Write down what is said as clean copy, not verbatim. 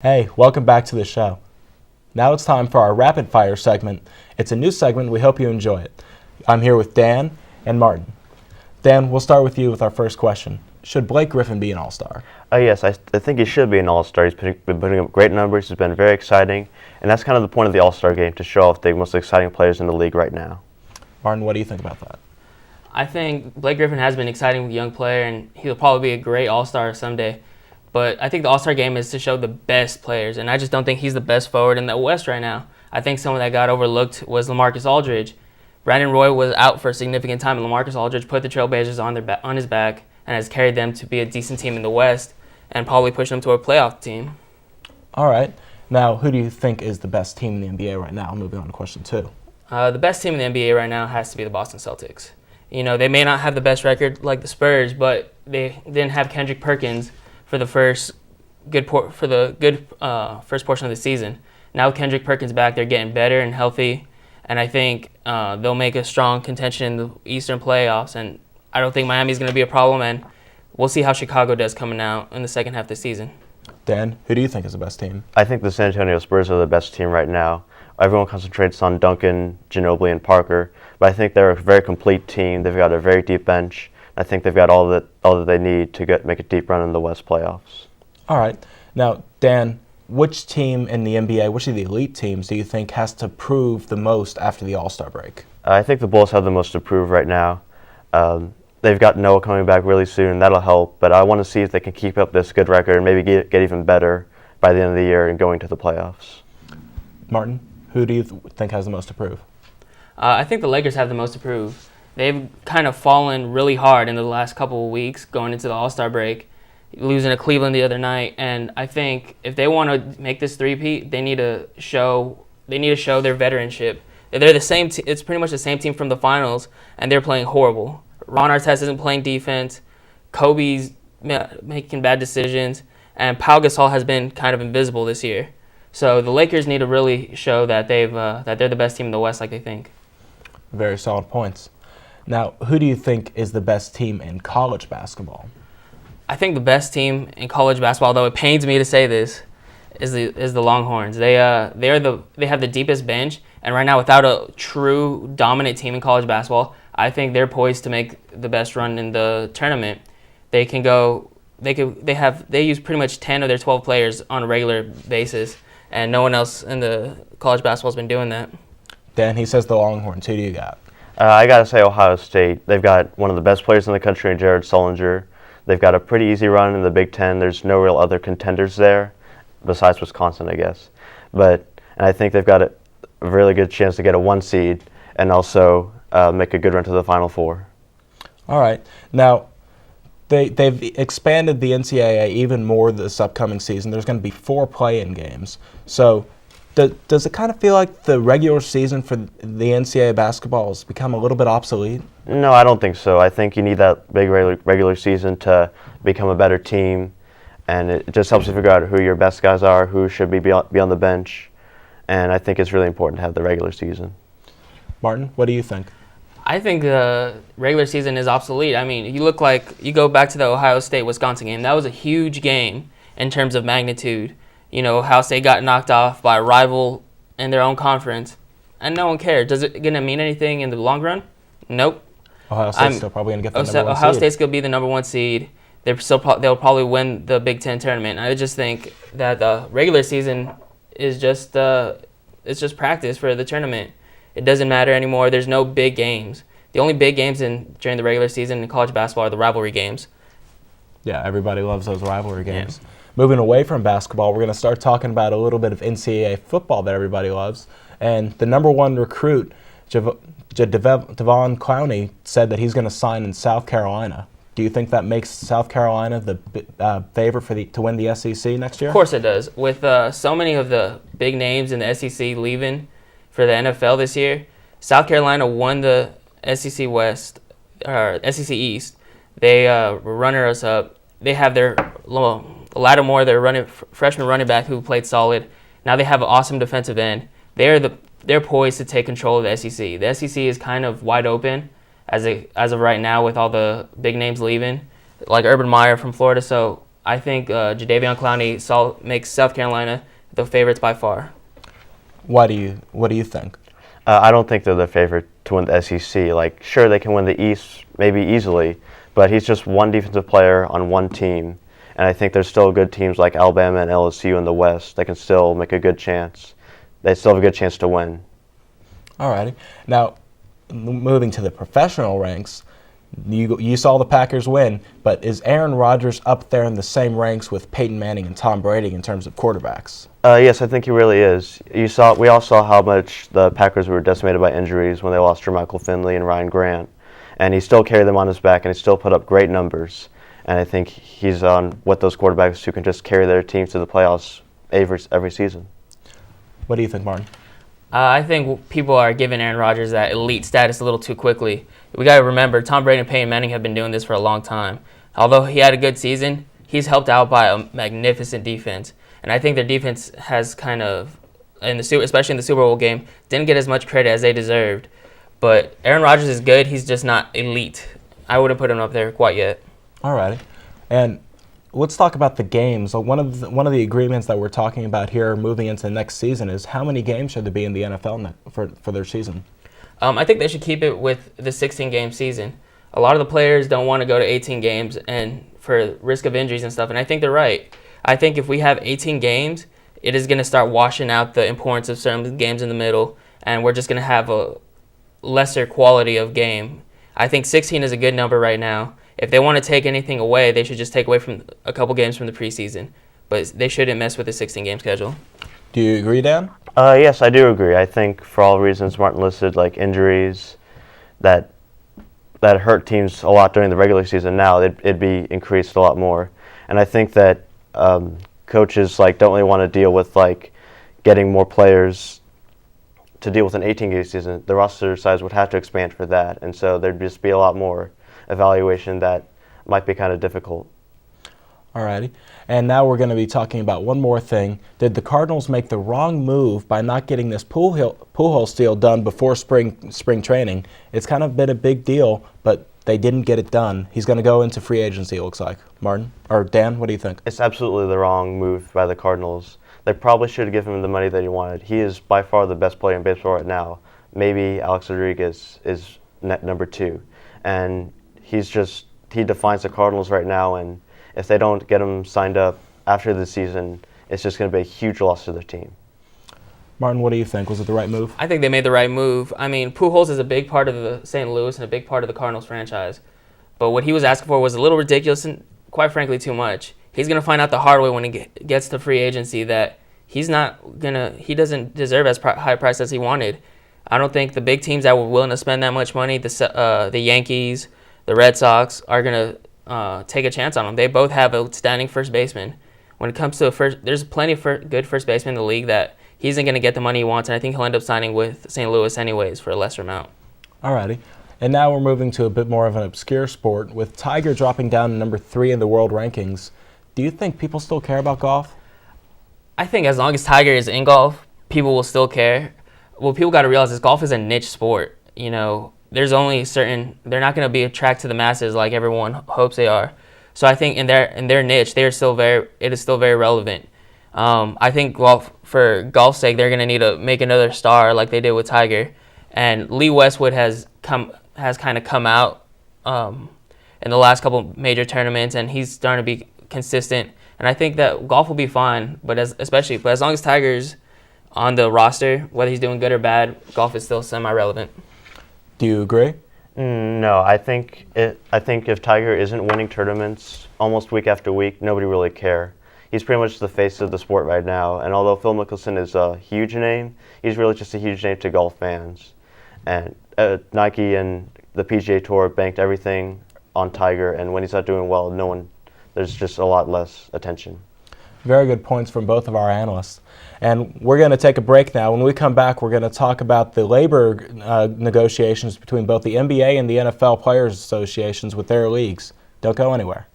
Hey, welcome back to the show. Now it's time for our rapid fire segment. It's a new segment. We hope you enjoy it. I'm here with Dan and Martin. Dan, we'll start with you with our first question. Should Blake Griffin be an All-Star? Yes, I think he should be an All-Star. He's been putting up great numbers. He's been very exciting. And that's kind of the point of the All-Star game, to show off the most exciting players in the league right now. Martin, what do you think about that? I think Blake Griffin has been an exciting young player, and he'll probably be a great All-Star someday. But I think the All-Star game is to show the best players, and I just don't think he's the best forward in the West right now. I think someone that got overlooked was LaMarcus Aldridge. Brandon Roy was out for a significant time, and LaMarcus Aldridge put the Trailblazers on his back and has carried them to be a decent team in the West and probably push them to a playoff team. All right. Now, who do you think is the best team in the NBA right now? Moving on to question 2. The best team in the NBA right now has to be the Boston Celtics. You know, they may not have the best record like the Spurs, but they didn't have Kendrick Perkins for the first good first portion of the season. Now with Kendrick Perkins back, they're getting better and healthy, and I think they'll make a strong contention in the Eastern playoffs. And I don't think Miami's going to be a problem, and we'll see how Chicago does coming out in the second half of the season. Dan, who do you think is the best team? I think the San Antonio Spurs are the best team right now. Everyone concentrates on Duncan, Ginobili, and Parker, but I think they're a very complete team. They've got a very deep bench. I think they've got all that they need to make a deep run in the West playoffs. All right. Now, Dan, which team in the NBA, which of the elite teams do you think has to prove the most after the All-Star break? I think the Bulls have the most to prove right now. They've got Noah coming back really soon, and that'll help, but I want to see if they can keep up this good record and maybe get even better by the end of the year and going to the playoffs. Martin, who do you think has the most to prove? I think the Lakers have the most to prove. They've kind of fallen really hard in the last couple of weeks going into the All-Star break, losing to Cleveland the other night. And I think if they want to make this three-peat, they need to show their veteranship. They're the same. It's pretty much the same team from the finals, and they're playing horrible. Ron Artest isn't playing defense. Kobe's making bad decisions, and Pau Gasol has been kind of invisible this year. So the Lakers need to really show that they're the best team in the West, like they think. Very solid points. Now, who do you think is the best team in college basketball? I think the best team in college basketball, though it pains me to say this, is the Longhorns. They have the deepest bench, and right now, without a true dominant team in college basketball, I think they're poised to make the best run in the tournament. They use pretty much 10 of their 12 players on a regular basis, and no one else in the college basketball has been doing that. Dan, he says the Longhorns. Who do you got? I got to say Ohio State. They've got one of the best players in the country in Jared Sullinger. They've got a pretty easy run in the Big Ten. There's no real other contenders there, besides Wisconsin, I guess. And I think they've got a really good chance to get a 1 seed and also make a good run to the Final Four. All right. Now, they've expanded the NCAA even more this upcoming season. There's going to be 4 play-in games. So does it kind of feel like the regular season for the NCAA basketball has become a little bit obsolete? No, I don't think so. I think you need that big regular season to become a better team, and it just helps you figure out who your best guys are, who should be on the bench, and I think it's really important to have the regular season. Martin, what do you think? I think the regular season is obsolete. I mean, you go back to the Ohio State-Wisconsin game. That was a huge game in terms of magnitude. You know, Ohio State got knocked off by a rival in their own conference, and no one cared. Does it going to mean anything in the long run? Nope. Ohio State's still probably going to get the number 1 seed. Ohio State's going to be the number 1 seed. They'll probably win the Big Ten tournament. I just think that the regular season is just practice for the tournament. It doesn't matter anymore. There's no big games. The only big games during the regular season in college basketball are the rivalry games. Yeah, everybody loves those rivalry games. Yeah. Moving away from basketball, we're going to start talking about a little bit of NCAA football that everybody loves. And the number 1 recruit, Devon Clowney, said that he's going to sign in South Carolina. Do you think that makes South Carolina the favorite to win the SEC next year? Of course it does. With so many of the big names in the SEC leaving for the NFL this year, South Carolina won the SEC West or SEC East. They were runners up. They have their Lattimore, their freshman running back who played solid. Now they have an awesome defensive end. They're poised to take control of the SEC. The SEC is kind of wide open as of right now with all the big names leaving, like Urban Meyer from Florida. So I think Jadeveon Clowney makes South Carolina the favorites by far. What do you think? I don't think they're the favorite to win the SEC. Like, sure, they can win the East maybe easily, but he's just one defensive player on one team. And I think there's still good teams like Alabama and LSU in the West that can still make a good chance. They still have a good chance to win. Alrighty. Now, moving to the professional ranks, you saw the Packers win, but is Aaron Rodgers up there in the same ranks with Peyton Manning and Tom Brady in terms of quarterbacks? Yes, I think he really is. We all saw how much the Packers were decimated by injuries when they lost Jermichael Finley and Ryan Grant, and he still carried them on his back, and he still put up great numbers. And I think he's on with those quarterbacks who can just carry their teams to the playoffs every season. What do you think, Martin? I think people are giving Aaron Rodgers that elite status a little too quickly. We got to remember, Tom Brady and Peyton Manning have been doing this for a long time. Although he had a good season, he's helped out by a magnificent defense. And I think their defense has kind of, especially in the Super Bowl game, didn't get as much credit as they deserved. But Aaron Rodgers is good. He's just not elite. I wouldn't put him up there quite yet. Alrighty. And let's talk about the games. So one of the agreements that we're talking about here moving into next season is how many games should there be in the NFL for their season? I think they should keep it with the 16-game season. A lot of the players don't want to go to 18 games and for risk of injuries and stuff, and I think they're right. I think if we have 18 games, it is going to start washing out the importance of certain games in the middle, and we're just going to have a lesser quality of game. I think 16 is a good number right now. If they want to take anything away, they should just take away from a couple games from the preseason. But they shouldn't mess with the 16-game schedule. Do you agree, Dan? Yes, I do agree. I think for all reasons Martin listed, like injuries that hurt teams a lot during the regular season now, it'd be increased a lot more. And I think that coaches don't really want to deal with getting more players to deal with an 18-game season. The roster size would have to expand for that. And so there'd just be a lot more evaluation that might be kind of difficult. Alrighty. And now we're going to be talking about one more thing. Did the Cardinals make the wrong move by not getting this Pujols deal done before spring training? It's kind of been a big deal, but they didn't get it done. He's going to go into free agency, it looks like. Martin? Or Dan, what do you think? It's absolutely the wrong move by the Cardinals. They probably should have given him the money that he wanted. He is by far the best player in baseball right now. Maybe Alex Rodriguez is number 2. And he defines the Cardinals right now, and if they don't get him signed up after the season, it's just going to be a huge loss to their team. Martin, what do you think? Was it the right move? I think they made the right move. I mean, Pujols is a big part of the St. Louis and a big part of the Cardinals franchise. But what he was asking for was a little ridiculous and, quite frankly, too much. He's going to find out the hard way when he gets to free agency that he doesn't deserve as high a price as he wanted. I don't think the big teams that were willing to spend that much money, the Yankees, the Red Sox, are going to take a chance on him. They both have outstanding first basemen. When it comes to there's plenty of good first basemen in the league that he isn't going to get the money he wants, and I think he'll end up signing with St. Louis anyways for a lesser amount. Alrighty. And now we're moving to a bit more of an obscure sport, with Tiger dropping down to number 3 in the world rankings. Do you think people still care about golf? I think as long as Tiger is in golf, people will still care. What people got to realize is golf is a niche sport. You know, there's only they're not going to be attracted to the masses like everyone hopes they are. So I think in their niche, it is still very relevant. I think for golf's sake, they're going to need to make another star like they did with Tiger. And Lee Westwood has kind of come out in the last couple major tournaments, and he's starting to be consistent. And I think that golf will be fine, but as long as Tiger's on the roster, whether he's doing good or bad, golf is still semi-relevant. Do you agree? No, I think if Tiger isn't winning tournaments almost week after week, nobody really care. He's pretty much the face of the sport right now, and although Phil Mickelson is a huge name, he's really just a huge name to golf fans. And Nike and the PGA Tour banked everything on Tiger, and when he's not doing well, there's just a lot less attention. Very good points from both of our analysts. And we're going to take a break now. When we come back, we're going to talk about the labor negotiations between both the NBA and the NFL Players Associations with their leagues. Don't go anywhere.